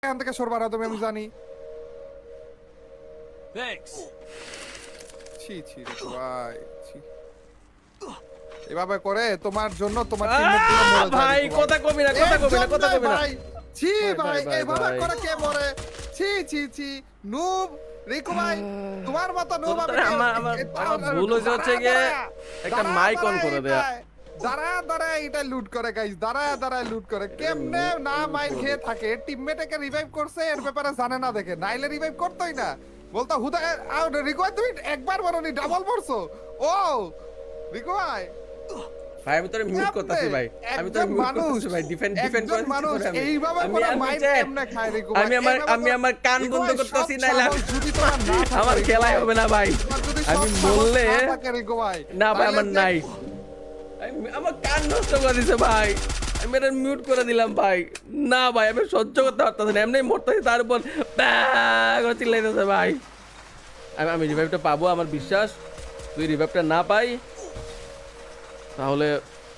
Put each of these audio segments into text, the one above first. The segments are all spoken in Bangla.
এখান থেকে সরবা না তুমি, আমি জানি। Thanks. ছি ছি রে ভাই, ছি। এভাবে করে তোমার জন্য তোমার টিমমেট গুলো মরে যায়। ভাই কথা কবি না, কথা কবি না, কথা কবি না। ভাই ছি ভাই, ভাই, এভাবে ভাই। করে কে মরে? ছি ছি ছি, নুব রিকু ভাই, তোমার মত নুব আমি আমার ভুল হচ্ছে গিয়ে একটা মাইক অন করে দেয়া। দাঁড়া এটা লুট করে গাইস, দাঁড়া লুট করে। কেমনে না মাইর খেয়ে থাকে, টিমমেটকে রিভাইভ করছে এর ব্যাপারে জানে না দেখে, নাইলে রিভাইভ করতোই না। বলতো হুদা রিকু ভাই তুমি একবার বলনি, ডাবল পড়ছো। ও রিকু ভাই ভাই আমি তোরে মিউট করতেছি ভাই, আমি তোরে মিউট করতেছি ভাই, ডিফেন্ড করে মানুষ দিচ্ছি এইভাবে করে মাইর কেমনে খায় রিকু ভাই? আমি আমার কান বন্ধ করতেছি না, যদি তোমার না থাকে আমার খেলাই হবে না ভাই। আমি বললে রিকু ভাই না ভাই আমার নাই, আমার কান নষ্ট করে দিছে ভাই। আমি এটা মিউট করে দিলাম ভাই। না ভাই আমি সহ্য করতে পারতেছি না, এমনি মরতেছি তার উপর চিল্লাইতেছে ভাই। আমি রিভাইভটা পাবো আমার বিশ্বাস। তুই রিভাইভটা না পাই তাহলে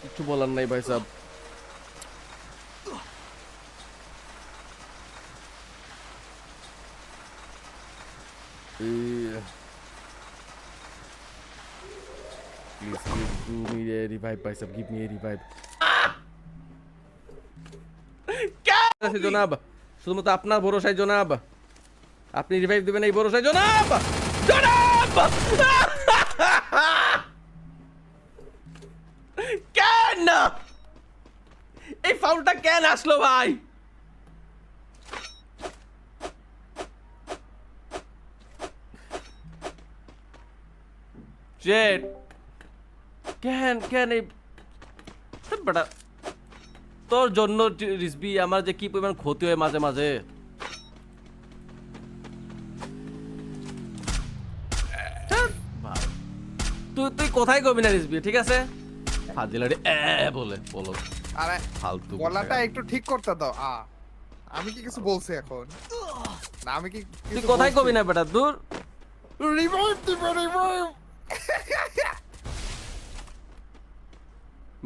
কিছু বলার নাই ভাই সাহেব। Please give me a revive, bhai sab. Give me a revive. জনাব, শুধুমাত্র আপনার ভরসায় জনাব। আপনি রিভাইভ দিবেন এই ভরসায় জনাব। জনাব কেন এই ফাউলটা কেন আসলো ভাই? জেড কেন এই বেটা, তোর জন্য রিসবি আমার যে কি পরিমাণ ক্ষতি হয় মাঝে মাঝে। তুই কোথায় কবি না রিসবি, ঠিক আছে? ফাজিলারে বলে বলো, আরে ফালতু গলাটা একটু ঠিক করতে দাও। আমি কি কিছু বলছি এখন? না আমি কি তুই কোথায় কবি না বেটা, দূর। রিভাইভ দিবে, রিভাইভ।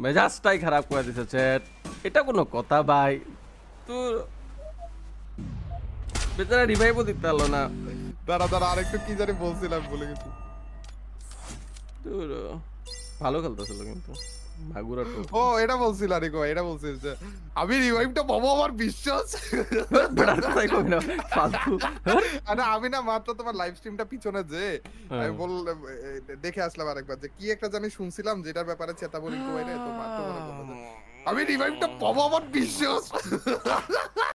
মেজাজটাই খারাপ করে দিছে চ্যাট, এটা কোনো কথা ভাই? তোর বেচারা রিভাইভও দিতে পারলো না। দাঁড়া আরেকটু কি জানি বলছিলাম, ভুলে গেছি। তোর ভালো খেলতেছিল কিন্তু ভাগুরা তো। ও এটা বলছিল রিকো, এটা বলছিল যে আমি রিভাইভটা পাবো আমার বিশ্বাস। বেটার কথাই কবি না ফালতু। আরে আমি না মাত্র তোমার লাইভ স্ট্রিমটা পিছনে যে আমি বল দেখে আসলাম আরেকবার, যে কি একটা জানি শুনছিলাম যেটার ব্যাপারে চেতা বলি কইরে, তো মাত্র আমি রিভাইভটা পাবো আমার বিশ্বাস।